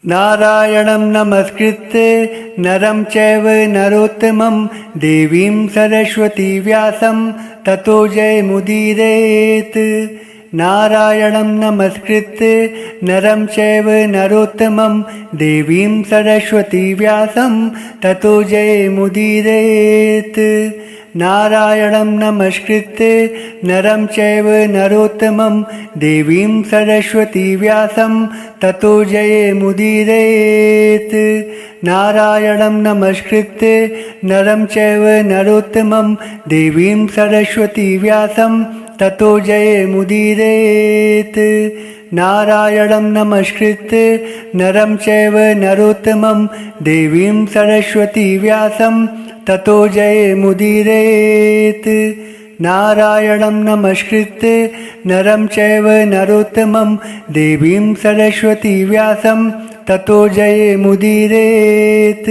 नारायणं नमस्कृत्य नरं चैव नरोत्तमं देवीं सरस्वती व्यासं ततो जयमुदीरयेत्। नारायणं नमस्कृत्य नरं चैव नरोत्तमं देवीं सरस्वती व्यासं ततो जयमुदीरयेत्। नारायणं नमस्कृत्य नरं चैव नरोत्तमं देवीं सरस्वती व्यासं ततो जयमुदीरयेत्। नारायणं नमस्कृत्य नरं चैव नरोत्तमं देवीं सरस्वती व्यासं ततो जयमुदीरयेत्। नारायणं नमस्कृत्य नरं चैव नरोत्तमं देवीं सरस्वती व्यासं ततो जयमुदीरयेत्। नारायणं नमस्कृत्य नरं चैव नरोत्तमं देवीं सरस्वती व्यासं ततो जयमुदीरयेत्।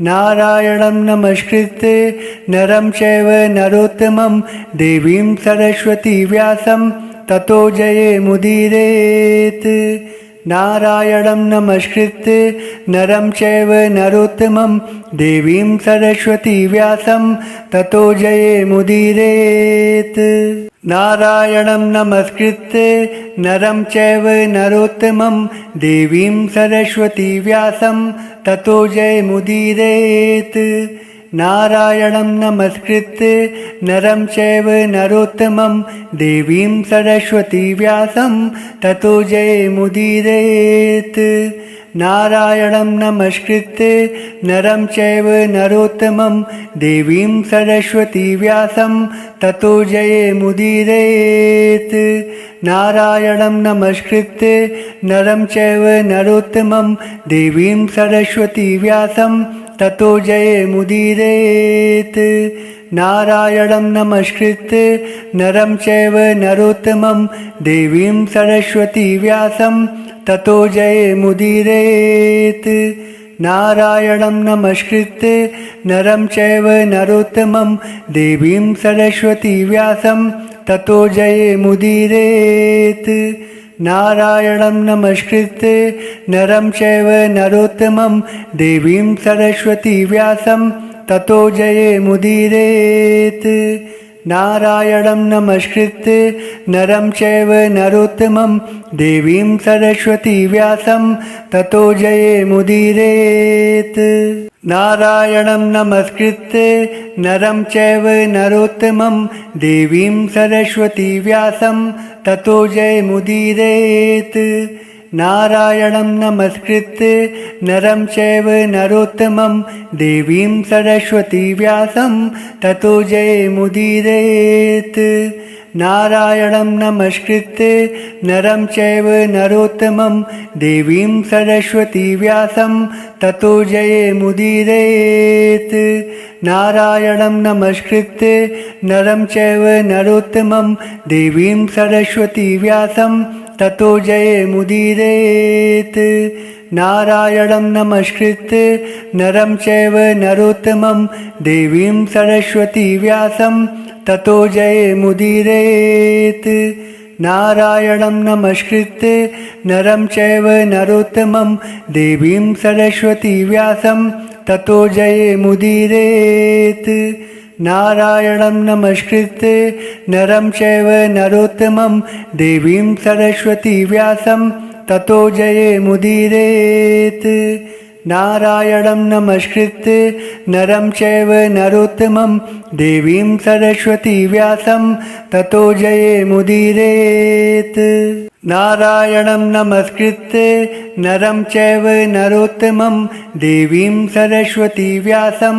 नारायणं नमस्कृत्य नरं चैव नरोत्तमं देवीं सरस्वती व्यासं ततो जयमुदीरयेत्। नारायणं नमस्कृत्य नरं चैव नरोत्तमं देवीं सरस्वती व्यासं ततो जयमुदीरयेत्। नारायणं नमस्कृत्य नरं चैव नरोत्तमं देवीं सरस्वती व्यासं ततो जयमुदीरयेत्। नारायणं नमस्कृत्य नरं चैव नरोत्तमं देवीं सरस्वती व्यासं ततो जयमुदीरयेत्। नारायणं नमस्कृत्य नरं चैव नरोत्तमं देवीं सरस्वती व्यासं ततो जयमुदीरयेत्। नारायणं नमस्कृत्य नरं चैव नरोत्तमं देवीं सरस्वती व्यासं ततो जयमुदीरयेत्। नारायणं नमस्कृत्य नरं चैव नरोत्तमं देवीं सरस्वती व्यासं ततो जयमुदीरयेत्। नारायणं नमस्कृत्य नरं चैव नरोत्तमं देवीं सरस्वती व्यासं ततो जयमुदीरयेत्। नारायणं नमस्कृत्य नरं चैव नरोत्तमं देवीं सरस्वती व्यासं ततो जयमुदीरयेत्। नारायणं नमस्कृत्य नरं चैव नरोत्तमं देवीं सरस्वती व्यासं ततो जयमुदीरयेत्। नारायणं नमस्कृत्य नरं चैव नरोत्तमं देवीं सरस्वती व्यासं ततो जयमुदीरयेत्। नारायणं नमस्कृत्य नरं चैव नरोत्तमं देवीं सरस्वती व्यासं ततो जयमुदीरयेत्। नारायणं नमस्कृत्य नरं चैव नरोत्तमं देवीं सरस्वती व्यासं ततो जयमुदीरयेत्। नारायणं नमस्कृत्य नरं चैव नरोत्तमं देवीं सरस्वती व्यासं ततो जयमुदीरयेत्। नारायणं नमस्कृत्य नरं चैव नरोत्तमं देवीं सरस्वती व्यासं ततो जयमुदीरयेत्। नारायणं नमस्कृत्य नरं चैव नरोत्तमं देवीं सरस्वती व्यासं ततो जयमुदीरयेत्। नारायणं नमस्कृत्य नरं चैव नरोत्तमं देवीं सरस्वती व्यासं ततो जयमुदीरयेत्। नारायणं नमस्कृत्य नरं चैव नरोत्तमं देवीं सरस्वती व्यासं ततो जयमुदीरयेत्। नारायणं नमस्कृत्य नरं चैव नरोत्तमं देवीं सरस्वती व्यासं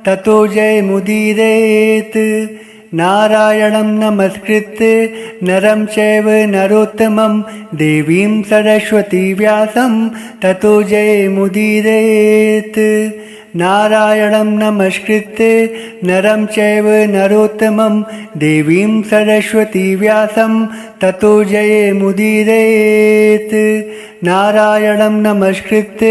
ततो जयमुदीरयेत्। नारायणं नमस्कृत्य नरं चैव नरोत्तमं देवीं सरस्वती व्यासं ततो जयमुदीरयेत्। नारायणं नमस्कृत्य नरं चैव नरोत्तमं देवीं सरस्वती व्यासं ततो जयमुदीरयेत्। नारायणं नमस्कृत्य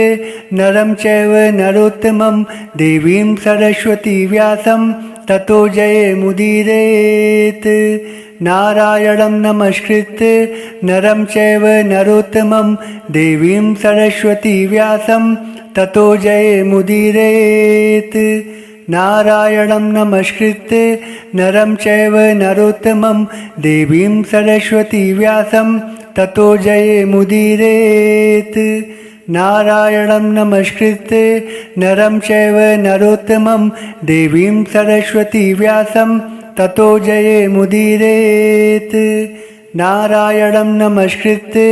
नरं चैव नरोत्तमं देवीं सरस्वती व्यासं ततो जयेमुदीरयेत्। नारायणं नमस्कृत्य नरं चैव नरोत्तमं देवीं सरस्वती व्यासं ततो जयेमुदीरयेत्। नारायणं नमस्कृत्य नरं चैव नरोत्तमं देवीं सरस्वती व्यासं ततो जयेमुदीरयेत्। नारायणं नमस्कृत्य नरं चैव नरोत्तमं देवीं सरस्वती व्यासं ततो जयेमुदीरयेत्। नारायणं नमस्कृत्य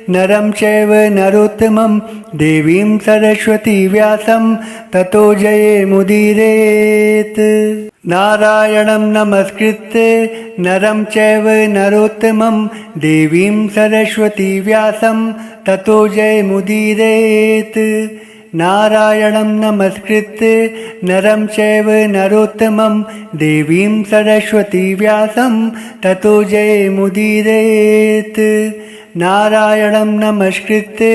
नरं चैव नरोत्तमं देवीं सरस्वती व्यासं ततो जयेमुदीरयेत्। नारायणं नमस्कृत्य नरं चैव नरोत्तमं देवीं सरस्वती व्यासं ततो जयेमुदीरयेत्। नारायणं नमस्कृत्य नरं चैव नरोत्तमं देवीं सरस्वती व्यासं ततो जयेमुदीरयेत्। नारायणं नमस्कृत्य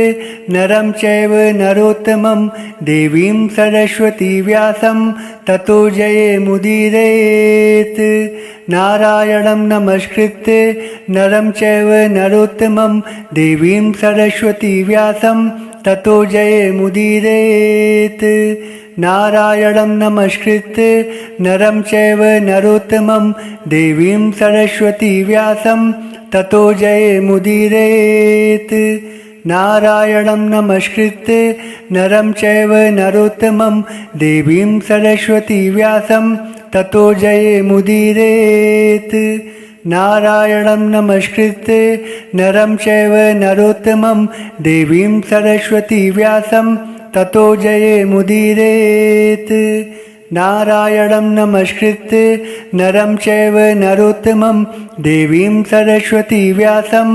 नरं चैव नरोत्तमं देवीं सरस्वती व्यासं ततो जयेमुदीरयेत्। नारायणं नमस्कृत्य नरं चैव नरोत्तमं देवीं सरस्वती व्यासं ततो जयेमुदीरयेत्। नारायणं नमस्कृत्य नरं चैव नरोत्तमं देवीं सरस्वती व्यासं ततो जयेमुदीरयेत्। नारायणं नमस्कृत्य नरं चैव नरोत्तमं देवीं सरस्वती व्यासं ततो जयेमुदीरयेत्। नारायणं नमस्कृत्य नरं चैव नरोत्तमं देवीं सरस्वती व्यासं ततो जयेमुदीरयेत्। नारायणं नमस्कृत्य नरं चैव नरोत्तमं देवीं सरस्वती व्यासं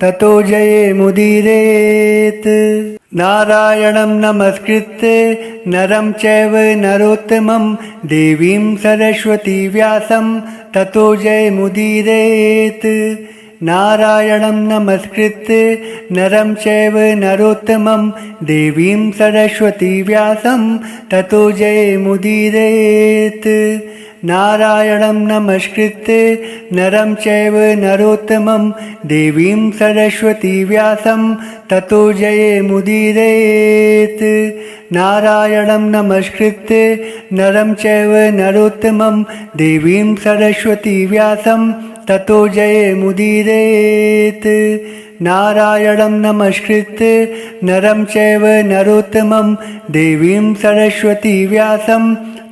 ततो जयेमुदीरयेत्। नारायणं नमस्कृत्य नरं चैव नरोत्तमं देवीं सरस्वती व्यासं ततो जयेमुदीरयेत्। नारायणं नमस्कृत्य नरं चैव नरोत्तमं देवीं सरस्वती व्यासं ततो जयेमुदीरयेत्। नारायणं नमस्कृत्य नरं चैव नरोत्तमं देवीं सरस्वती व्यासं ततो जयेमुदीरयेत्। नारायणं नमस्कृत्य नरं चैव नरोत्तमं देवीं सरस्वती व्यासं ततो जयेमुदीरयेत्। नारायणं नमस्कृत्य नरं चैव नरोत्तमं देवीं सरस्वती व्यासं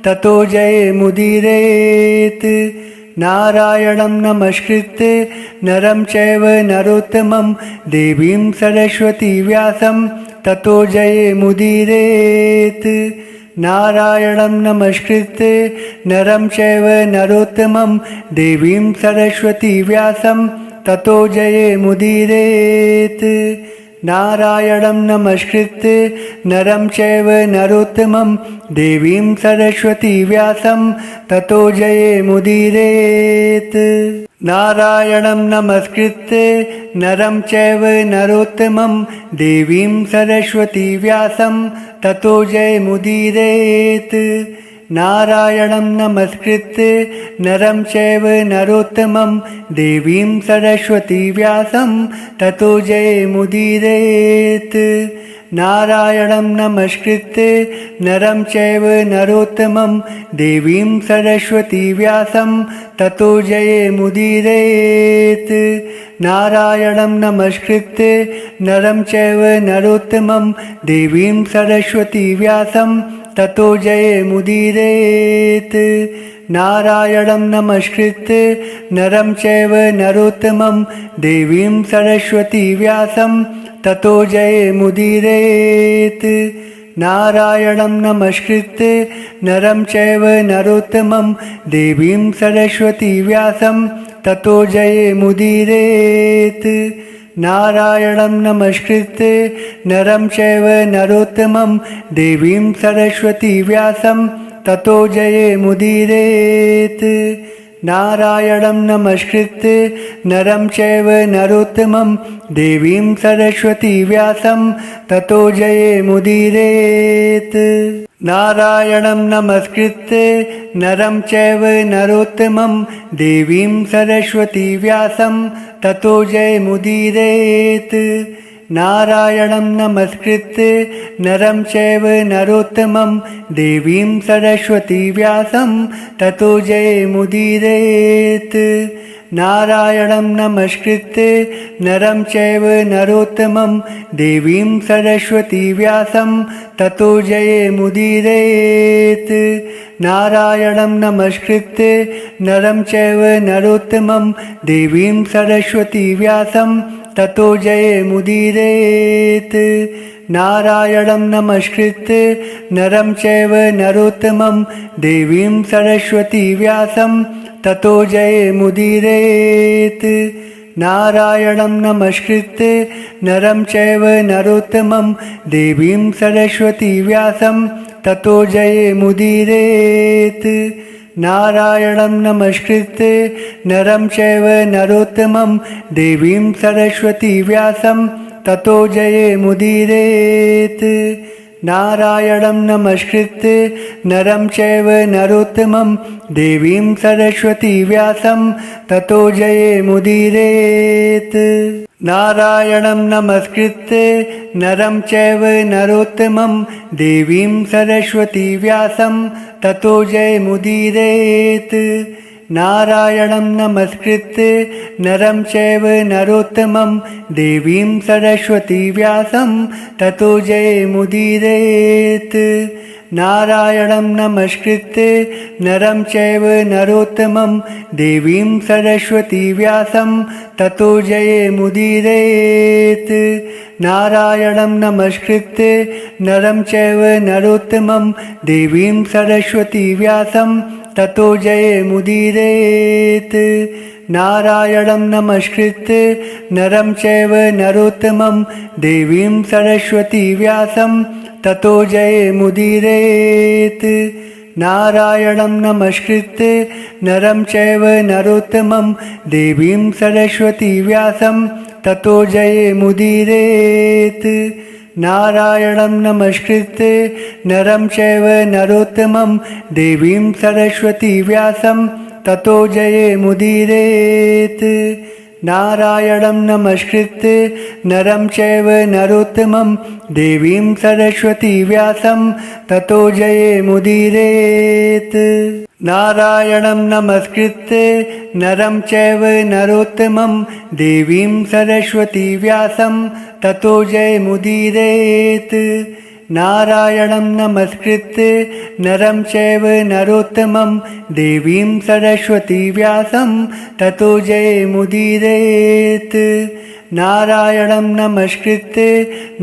ततो जयेमुदीरयेत्। नारायणं नमस्कृत्य नरं चैव नरोत्तमं देवीं सरस्वती व्यासं ततो जयेमुदीरयेत्। नारायणं नमस्कृत्य नरं चैव नरोत्तमं देवीं सरस्वती व्यासं ततो जयेमुदीरयेत्। नारायणं नमस्कृत्य नरं चैव नरोत्तमं देवीं सरस्वती व्यासं ततो जयेमुदीरयेत्। नारायणं नमस्कृत्य नरं चैव नरोत्तमं देवीं सरस्वती व्यासं ततो जयेमुदीरयेत्। नारायणं नमस्कृत्य नरं चैव नरोत्तमं देवीं सरस्वती व्यासं ततो जयेमुदीरयेत्। नारायणं नमस्कृत्य नरं चैव नरोत्तमं देवीं सरस्वती व्यासं ततो जयेमुदीरयेत्। नारायणं नमस्कृत्य नरं चैव नरोत्तमं देवीं सरस्वती व्यासं ततो जयेमुदीरयेत्। नारायणं नमस्कृत्य नरं चैव नरोत्तमं देवीं सरस्वती व्यासं ततो जयेमुदीरयेत्। नारायणं नमस्कृत्य नरं चैव नरोत्तमं देवीं सरस्वती व्यासं ततो जयेमुदीरयेत्। नारायणं नमस्कृत्य नरं चैव नरोत्तमं देवीं सरस्वती व्यासं ततो जयेमुदीरयेत्। नारायणं नमस्कृत्य नरं चैव नरोत्तमं देवीं सरस्वती व्यासं ततो जयेमुदीरयेत्। नारायणं नमस्कृत्य नरं चैव नरोत्तमं देवीं सरस्वती व्यासं ततो जयमुदीरयेत्। नारायणं नमस्कृत्य नरं चैव नरोत्तमं देवीं सरस्वती व्यासं ततो जयमुदीरयेत्। नारायणं नमस्कृत्य नरं चैव नरोत्तमं देवीं सरस्वती व्यासं ततो जयमुदीरयेत्। नारायणं नमस्कृत्य नरं चैव नरोत्तमं देवीं सरस्वती व्यासं ततो जयमुदीरयेत्। नारायणं नमस्कृत्य नरं चैव नरोत्तमं देवीं सरस्वती व्यासं ततो जयमुदीरयेत्। नारायणं नमस्कृत्य नरं चैव नरोत्तमं देवीं सरस्वती व्यासं ततो जयमुदीरयेत्। नारायणं नमस्कृत्य नरं चैव नरोत्तमं देवीं सरस्वती व्यासं ततो जयमुदीरयेत्। नारायणं नमस्कृत्य नरं चैव नरोत्तमं देवीं सरस्वती व्यासं ततो जयमुदीरयेत्। नारायणं नमस्कृत्य नरं चैव नरोत्तमं देवीं सरस्वती व्यासं ततो जयमुदीरयेत्। नारायणं नमस्कृत्य नरं चैव नरोत्तमं देवीं सरस्वती व्यासं ततो जयमुदीरयेत्। नारायणं नमस्कृत्य नरं चैव नरोत्तमं देवीं सरस्वती व्यासं ततो जयमुदीरयेत्। नारायणं नमस्कृत्य नरं चैव नरोत्तमं देवीं सरस्वती व्यासं ततो जयमुदीरयेत्। नारायणं नमस्कृत्य नरं चैव नरोत्तमं देवीं सरस्वती व्यासं ततो जयमुदीरयेत्। नारायणं नमस्कृत्य नरं चैव नरोत्तमं देवीं सरस्वती व्यासं ततो जयमुदीरयेत्। नारायणं नमस्कृत्य नरं चैव नरोत्तमं देवीं सरस्वती व्यासं ततो जयमुदीरयेत्। नारायणं नमस्कृत्य नरं चैव नरोत्तमं देवीं सरस्वती व्यासं ततो जयमुदीरयेत्। नारायणं नमस्कृत्य नरं चैव नरोत्तमं देवीं सरस्वती व्यासं ततो जयमुदीरयेत्। नारायणं नमस्कृत्य नरं चैव नरोत्तमं देवीं सरस्वती व्यासं ततो जयमुदीरयेत्। नारायणं नमस्कृत्य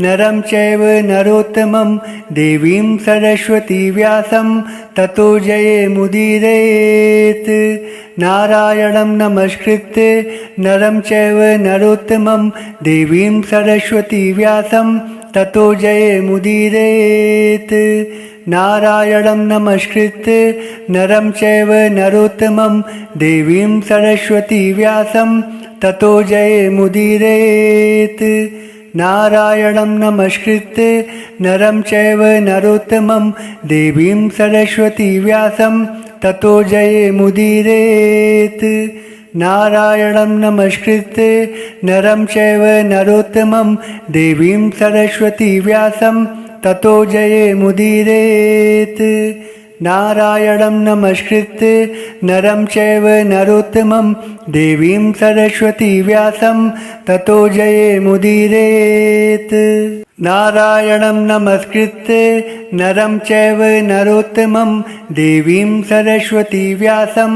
नरं चैव नरोत्तमं देवीं सरस्वती व्यासं ततो जयमुदीरयेत्। नारायणं नमस्कृत्य नरं चैव नरोत्तमं देवीं सरस्वती व्यासं ततो जयमुदीरयेत्। नारायणं नमस्कृत्य नरं चैव नरोत्तमं देवीं सरस्वती व्यासं ततो जयमुदीरयेत्। नारायणं नमस्कृत्य नरं चैव नरोत्तमं देवीं सरस्वती व्यासं ततो जयमुदीरयेत्। नारायणं नमस्कृत्य नरं चैव नरोत्तमं देवीं सरस्वती व्यासं ततो जयमुदीरयेत्। नारायणं नमस्कृत्य नरं चैव नरोत्तमं देवीं सरस्वती व्यासं ततो जयमुदीरयेत्। नारायणं नमस्कृत्य नरं चैव नरोत्तमं देवीं सरस्वती व्यासं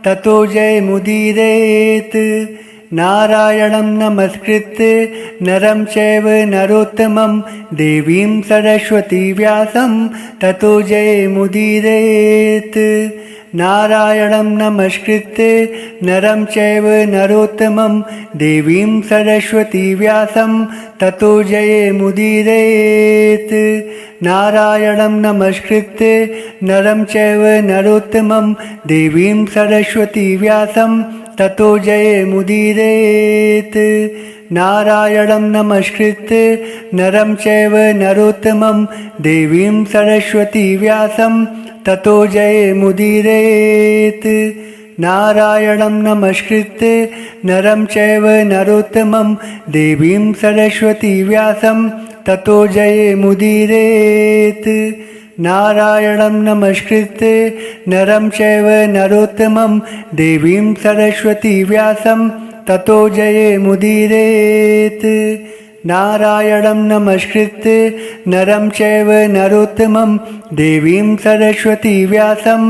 ततो जयमुदीरयेत्। नारायणं नमस्कृत्य नरं चैव नरोत्तमं देवीं सरस्वती व्यासं ततो जयमुदीरयेत्। नारायणं नमस्कृत्य नरं चैव नरोत्तमं देवीं सरस्वती व्यासं ततो जयमुदीरयेत्। नारायणं नमस्कृत्य नरं चैव नरोत्तमं देवीं सरस्वती व्यासं ततो जयमुदीरयेत्। नारायणं नमस्कृत्य नरं चैव नरोत्तमं देवीं सरस्वती व्यासं ततो जयमुदीरयेत्। नारायणं नमस्कृत्य नरं चैव नरोत्तमं देवीं सरस्वती व्यासं ततो जयमुदीरयेत्। नारायणं नमस्कृत्य नरं चैव नरोत्तमं देवीं सरस्वती व्यासं ततो जयमुदीरयेत्। नारायणं नमस्कृत्य नरं चैव नरोत्तमं देवीं सरस्वती व्यासं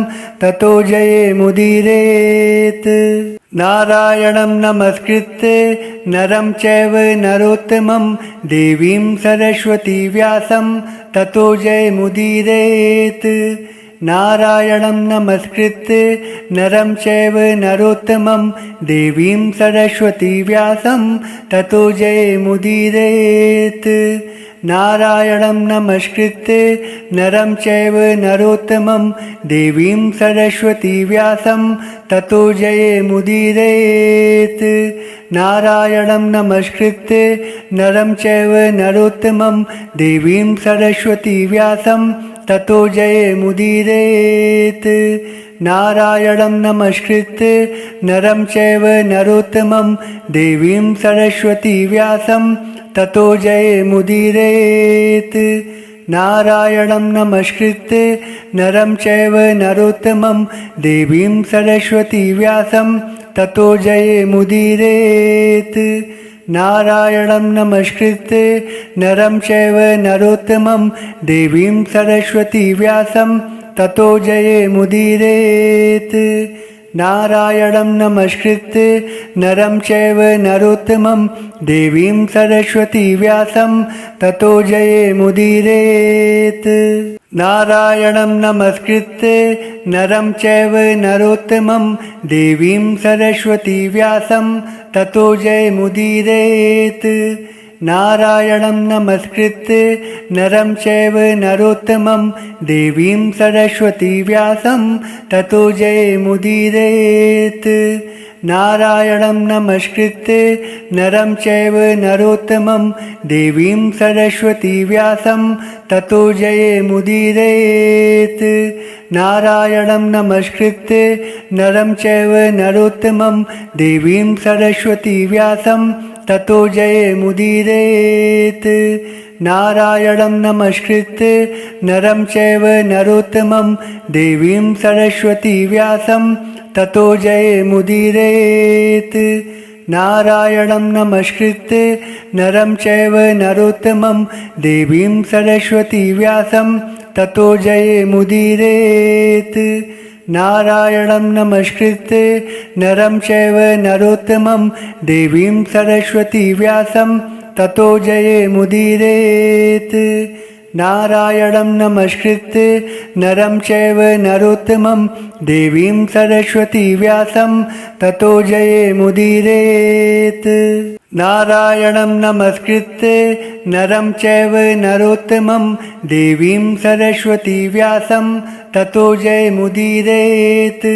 ततो जयमुदीरयेत्। नारायणं नमस्कृत्य नरं चैव नरोत्तमं देवीं सरस्वती व्यासं ततो जयमुदीरयेत्। नारायणं नमस्कृत्य नरं चैव नरोत्तमं देवीं सरस्वती व्यासं ततो जयमुदीरयेत्। नारायणं नमस्कृत्य नरं चैव नरोत्तमं देवीं सरस्वती व्यासं ततो जयमुदीरयेत्। नारायणं नमस्कृत्य नरं चैव नरोत्तमं देवीं सरस्वती व्यासं ततो जयमुदीरयेत्। नारायणं नमस्कृत्य नरं चैव नरोत्तमं देवीं सरस्वती व्यासं ततो जयमुदीरयेत्। नारायणं नमस्कृत्य नरं चैव नरोत्तमं देवीं सरस्वती व्यासं ततो जयमुदीरयेत्। नारायणं नमस्कृत्य नरं चैव नरोत्तमं देवीं सरस्वती व्यासं ततो जयमुदीरयेत्। नारायणं नमस्कृत्य नरं चैव नरोत्तमं देवीं सरस्वती व्यासं ततो जयमुदीरयेत्। नारायणं नमस्कृत्य नरं चैव नरोत्तमं देवीं सरस्वती व्यासं ततो जयमुदीरयेत्। नारायणं नमस्कृत्य नरं चैव नरोत्तमं देवीं सरस्वती व्यासं ततो जयमुदीरयेत्। नारायणं नमस्कृत्य नरं चैव नरोत्तमं देवीं सरस्वती व्यासं ततो जयमुदीरयेत्। नारायणं नमस्कृत्य नरं चैव नरोत्तमं देवीं सरस्वती व्यासं ततो जयमुदीरयेत्। नारायणं नमस्कृत्य नरं चैव नरोत्तमं देवीं सरस्वती व्यासं ततो जयमुदीरयेत्। नारायणं नमस्कृत्य नरं चैव नरोत्तमं देवीं सरस्वती व्यासं ततो जयमुदीरयेत्। नारायणं नमस्कृत्य नरं चैव नरोत्तमं देवीं सरस्वती व्यासं ततो जयमुदीरयेत्। नारायणं नमस्कृत्य नरं चैव नरोत्तमं देवीं सरस्वती व्यासं ततो जयमुदीरयेत्। नारायणं नमस्कृत्य नरं चैव नरोत्तमं देवीं सरस्वती व्यासं ततो जयमुदीरयेत्।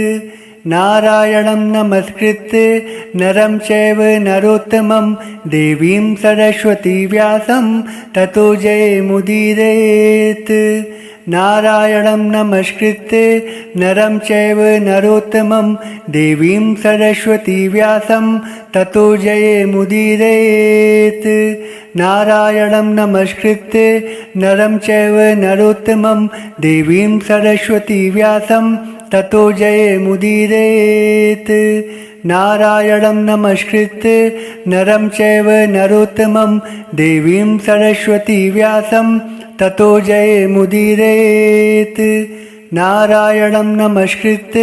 नारायणं नमस्कृत्य नरं चैव नरोत्तमं देवीं सरस्वती व्यासं ततो जयमुदीरयेत्। नारायणं नमस्कृत्य नरं चैव नरोत्तमं देवीं सरस्वती व्यासं ततो जयमुदीरयेत्। नारायणं नमस्कृत्य नरं चैव नरोत्तमं देवीं सरस्वती व्यासं ततो जयमुदीरयेत्। नारायणं नमस्कृत्य नरं चैव नरोत्तमं देवीं सरस्वती व्यासं ततो जयमुदीरयेत्। नारायणं नमस्कृत्य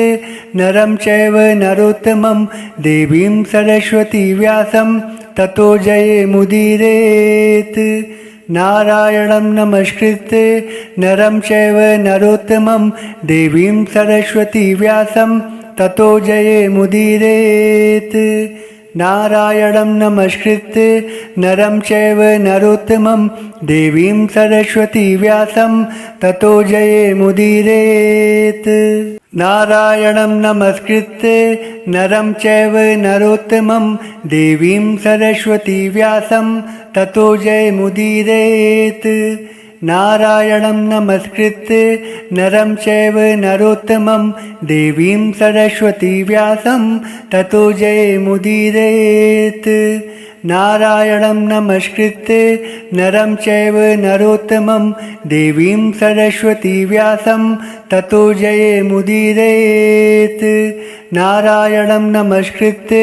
नरं चैव नरोत्तमं देवीं सरस्वती व्यासं ततो जयमुदीरयेत्। नारायणं नमस्कृत्य नरं चैव नरोत्तमं देवीं सरस्वती व्यासं ततो जयमुदीरयेत्। नारायणं नमस्कृत्य नरं चैव नरोत्तमं देवीं सरस्वती व्यासं ततो जयमुदीरयेत्। नारायणं नमस्कृत्य नरं चैव नरोत्तमं देवीं सरस्वती व्यासं ततो जयमुदीरयेत्। नारायणं नमस्कृत्य नरं चैव नरोत्तमं देवीं सरस्वती व्यासं ततो जयमुदीरयेत्। नारायणं नमस्कृत्य नरं चैव नरोत्तमं देवीं सरस्वती व्यासं ततो जयमुदीरयेत्। नारायणं नमस्कृत्य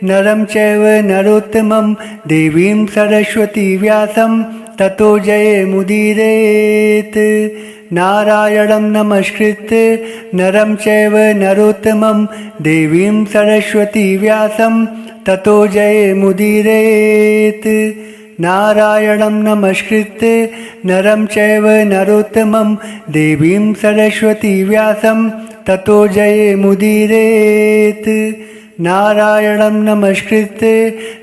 नरं चैव नरोत्तमं देवीं सरस्वती व्यासं ततो जयमुदीरयेत्। नारायणं नमस्कृत्य नरं चैव नरोत्तमं देवीं सरस्वती व्यासं ततो जयमुदीरयेत्। नारायणं नमस्कृत्य नरं चैव नरोत्तमं देवीं सरस्वती व्यासं ततो जयमुदीरयेत्। नारायणं नमस्कृत्य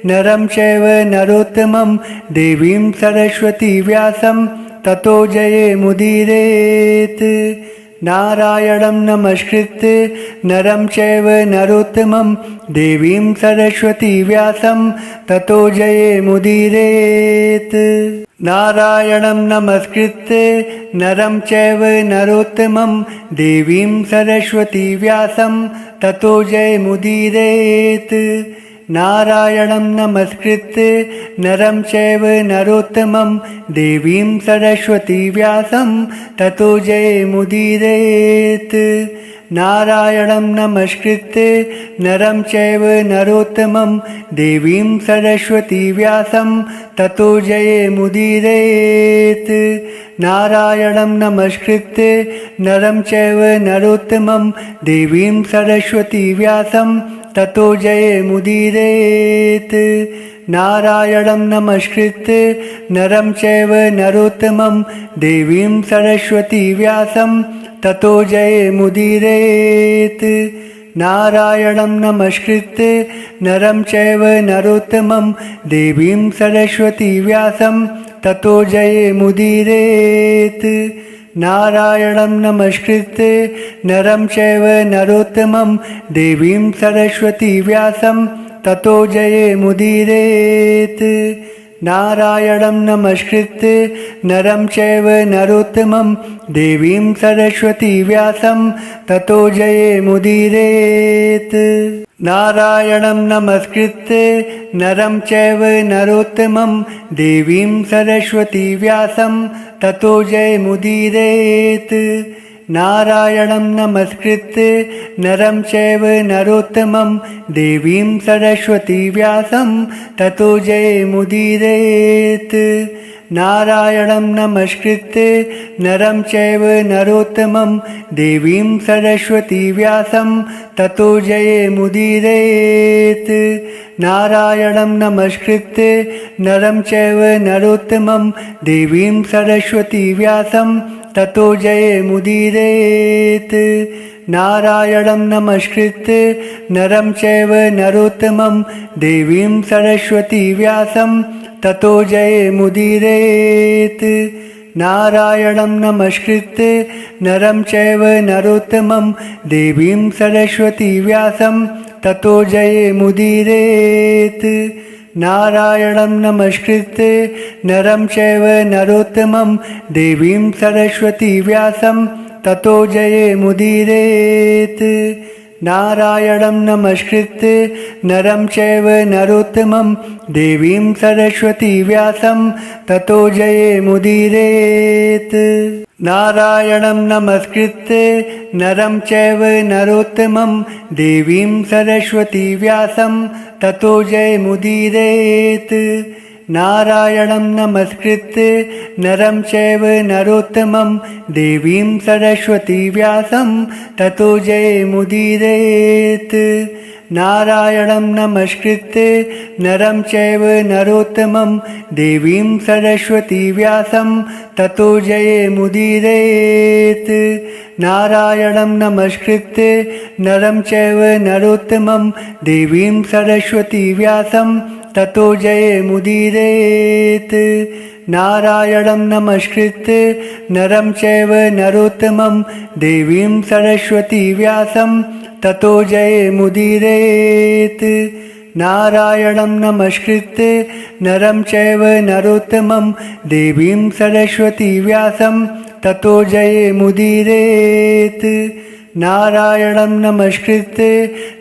नरं चैव नरोत्तमं देवीं सरस्वती व्यासं ततो जयमुदीरयेत्। नारायणं नमस्कृत्य नरं चैव नरोत्तमं देवीं सरस्वती व्यासं ततो जयमुदीरयेत्। नारायणं नमस्कृत्य नरं चैव नरोत्तमं देवीं सरस्वती व्यासं ततो जयमुदीरयेत्। नारायणं नमस्कृत्य नरं चैव नरोत्तमं देवीं सरस्वती व्यासं ततो जयमुदीरयेत्। नारायणं नमस्कृत्य नरं चैव नरोत्तमं देवीं सरस्वती व्यासं ततो जयमुदीरयेत्। नारायणं नमस्कृत्य नरं चैव नरोत्तमं देवीं सरस्वती व्यासं ततो जयमुदीरयेत्। नारायणं नमस्कृत्य नरं चैव नरोत्तमं देवीं सरस्वती व्यासं ततो जयमुदीरयेत्। नारायणं नमस्कृत्य नरं चैव नरोत्तमं देवीं सरस्वती व्यासं ततो जयमुदीरयेत्। नारायणं नमस्कृत्य नरं चैव नरोत्तमं देवीं सरस्वती व्यासं ततो जयमुदीरयेत्। नारायणं नमस्कृत्य नरं चैव नरोत्तमं देवीं सरस्वती व्यासं ततो जयमुदीरयेत्। नारायणं नमस्कृत्य नरं चैव नरोत्तमं देवीं सरस्वती व्यासं ततो जयमुदीरयेत्। नारायणं नमस्कृत्य नरं चैव नरोत्तमं देवीं सरस्वती व्यासं ततो जयमुदीरयेत्। नारायणं नमस्कृत्य नरं चैव नरोत्तमं देवीं सरस्वती व्यासं ततो जयमुदीरयेत्। नारायणं नमस्कृत्य नरं चैव नरोत्तमं देवीं सरस्वती व्यासं ततो जयमुदीरयेत्। नारायणं नमस्कृत्य नरं चैव नरोत्तमं देवीं सरस्वती व्यासं ततो जयमुदीरयेत्। नारायणं नमस्कृत्य नरं चैव नरोत्तमं देवीं सरस्वती व्यासं ततो जयमुदीरयेत्। नारायणं नमस्कृत्य नरं चैव नरोत्तमं देवीं सरस्वती व्यासं ततो जयमुदीरयेत्। नारायणं नमस्कृत्य नरं चैव नरोत्तमं देवीं सरस्वती व्यासं ततो जयमुदीरयेत्। नारायणं नमस्कृत्य नरं चैव नरोत्तमं देवीं सरस्वती व्यासं ततो जयमुदीरयेत्। नारायणं नमस्कृत्य नरं चैव नरोत्तमं देवीं सरस्वती व्यासं ततो जयमुदीरयेत्। नारायणं नमस्कृत्य नरं चैव नरोत्तमं देवीं सरस्वती व्यासं ततो जयमुदीरयेत्। नारायणं नमस्कृत्य नरं चैव नरोत्तमं देवीं सरस्वती व्यासं ततो जयमुदीरयेत्। नारायणं नमस्कृत्य नरं चैव नरोत्तमं देवीं सरस्वती व्यासं ततो जयमुदीरयेत्। नारायणं नमस्कृत्य नरं चैव नरोत्तमं देवीं सरस्वती व्यासं ततो जयमुदीरयेत्। नारायणं नमस्कृत्य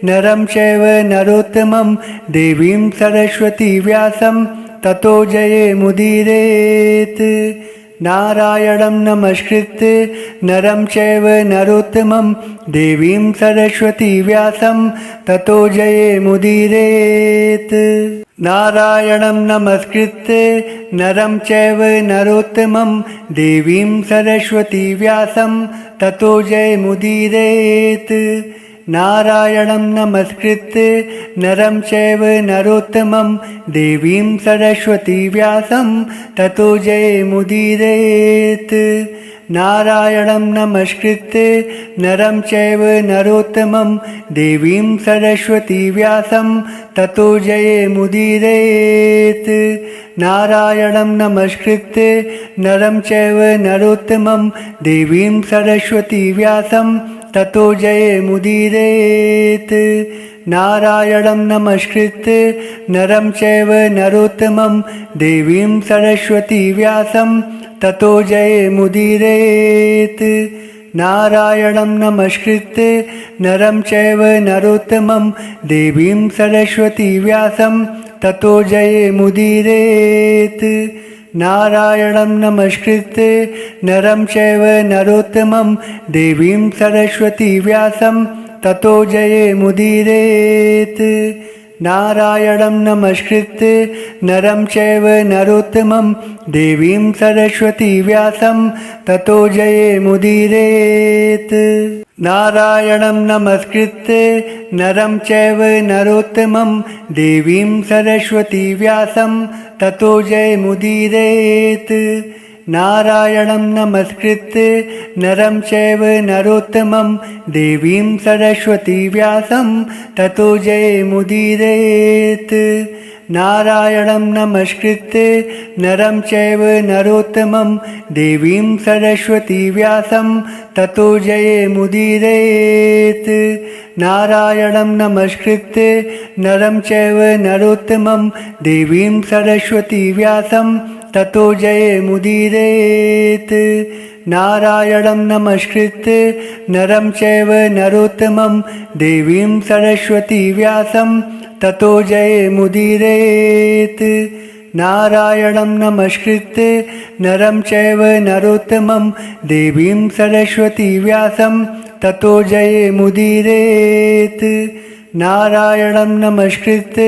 नरं चैव नरोत्तमं देवीं सरस्वती व्यासं ततो जयमुदीरयेत्। नारायणं नमस्कृत्य नरं चैव नरोत्तमं देवीं सरस्वती व्यासं ततो जयमुदीरयेत्। नारायणं नमस्कृत्य नरं चैव नरोत्तमं देवीं सरस्वती व्यासं ततो जयमुदीरयेत्। नारायणं नमस्कृत्य नरं चैव नरोत्तमं देवीं सरस्वती व्यासं ततो जयमुदीरयेत्। नारायणं नमस्कृत्य नरं चैव नरोत्तमं देवीं सरस्वती व्यासं ततो जयमुदीरयेत्। नारायणं नमस्कृत्य नरं चैव नरोत्तमं देवीं सरस्वती व्यासं ततो जयमुदीरयेत्। नारायणं नमस्कृत्य नरं चैव नरोत्तमं देवीं सरस्वती व्यासं ततो जयमुदीरयेत्। नारायणं नमस्कृत्य नरं चैव नरोत्तमं देवीं सरस्वती व्यासं ततो जयमुदीरयेत्। नारायणं नमस्कृत्य नरं चैव नरोत्तमं देवीं सरस्वती व्यासं ततो जयमुदीरयेत्। नारायणं नमस्कृत्य नरं चैव नरोत्तमं देवीं सरस्वती व्यासं ततो जयमुदीरयेत्। नारायणं नमस्कृत्य नरं चैव नरोत्तमं देवीं सरस्वती व्यासं ततो जयमुदीरयेत्। नारायणं नमस्कृत्य नरं चैव नरोत्तमं देवीं सरस्वती व्यासं ततो जयमुदीरयेत्। नारायणं नमस्कृत्य नरं चैव नरोत्तमं देवीं सरस्वती व्यासं ततो जयमुदीरयेत्। नारायणं नमस्कृत्य नरं चैव नरोत्तमं देवीं सरस्वती व्यासं ततो जयमुदीरयेत्। नारायणं नमस्कृत्य नरं चैव नरोत्तमं देवीं सरस्वती व्यासं ततो जयमुदीरयेत्। नारायणं नमस्कृत्य नरं चैव नरोत्तमं देवीं सरस्वती व्यासं ततो जयमुदीरयेत्। नारायणं नमस्कृत्य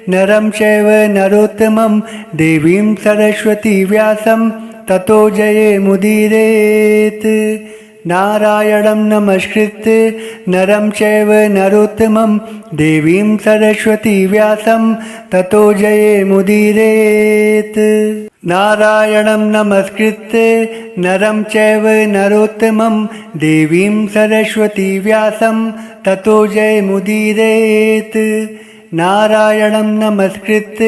नरं चैव नरोत्तमं देवीं सरस्वती व्यासं ततो जयमुदीरयेत्। नारायणं नमस्कृत्य नरं चैव नरोत्तमं देवीं सरस्वती व्यासं ततो जयमुदीरयेत्। नारायणं नमस्कृत्य नरं चैव नरोत्तमं देवीं सरस्वती व्यासं ततो जयमुदीरयेत्। नारायणं नमस्कृत्य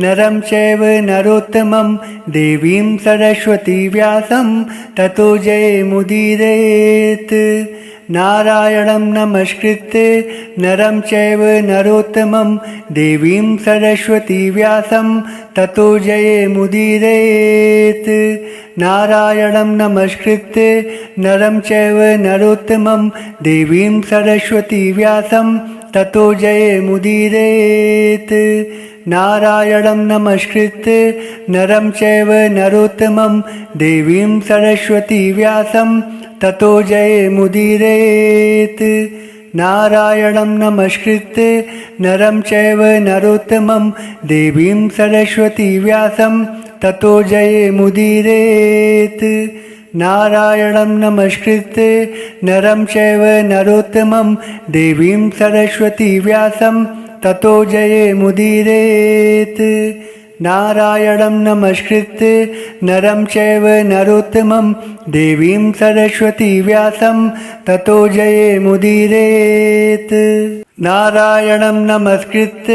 नरं चैव नरोत्तमं देवीं सरस्वती व्यासं ततो जयमुदीरयेत्। नारायणं नमस्कृत्य नरं चैव नरोत्तमं देवीं सरस्वती व्यासं ततो जयमुदीरयेत्। नारायणं नमस्कृत्य नरं चैव नरोत्तमं देवीं सरस्वती व्यासं ततो जयमुदीरयेत्। नारायणं नमस्कृत्य नरं चैव नरोत्तमं देवीं सरस्वती व्यासं ततो जयमुदीरयेत्। नारायणं नमस्कृत्य नरं चैव नरोत्तमं देवीं सरस्वती व्यासं ततो जयमुदीरयेत्। नारायणं नमस्कृत्य नरं चैव नरोत्तमं देवीं सरस्वती व्यासं ततो जयमुदीरयेत्। नारायणं नमस्कृत्य नरं चैव नरोत्तमं देवीं सरस्वती व्यासं ततो जयमुदीरयेत्। नारायणं नमस्कृत्य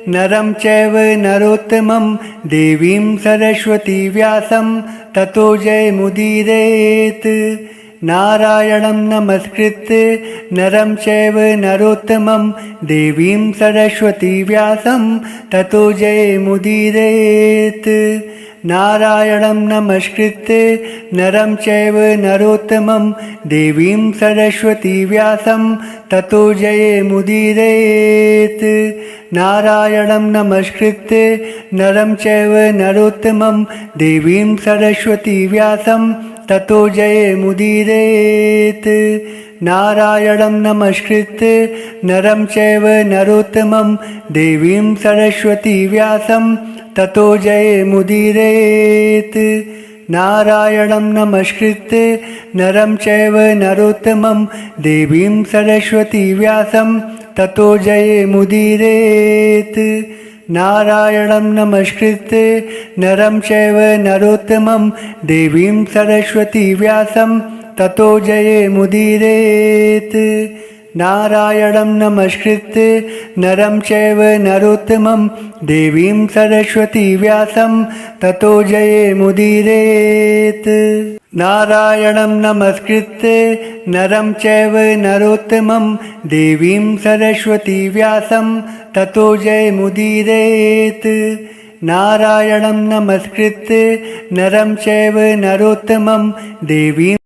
नरं चैव नरोत्तमं देवीं सरस्वती व्यासं ततो जयमुदीरयेत्। नारायणं नमस्कृत्य नरं चैव नरोत्तमं देवीं सरस्वती व्यासं ततो जयमुदीरयेत्। नारायणं नमस्कृत्य नरं चैव नरोत्तमं देवीं सरस्वती व्यासं ततो जयमुदीरयेत्। नारायणं नमस्कृत्य नरं चैव नरोत्तमं देवीं सरस्वती व्यासं ततो जयमुदीरयेत्। नारायणं नमस्कृत्य नरं चैव नरोत्तमं देवीं सरस्वती व्यासं ततो जयमुदीरयेत्। नारायणं नमस्कृत्य नरं चैव नरोत्तमं देवीं सरस्वती व्यासं ततो जयमुदीरयेत्। नारायणं नमस्कृत्य नरं चैव नरोत्तमं देवीं सरस्वती व्यासं ततो जयमुदीरयेत्। नारायणं नमस्कृत्य नरं चैव नरोत्तमं देवीं सरस्वती व्यासं ततो जयमुदीरयेत्। नारायणं नमस्कृत्य नरं चैव नरोत्तमं देवीं सरस्वती व्यासं ततो जयमुदीरयेत्। नारायणं नमस्कृत्य नरं चैव नरोत्तमं देवीं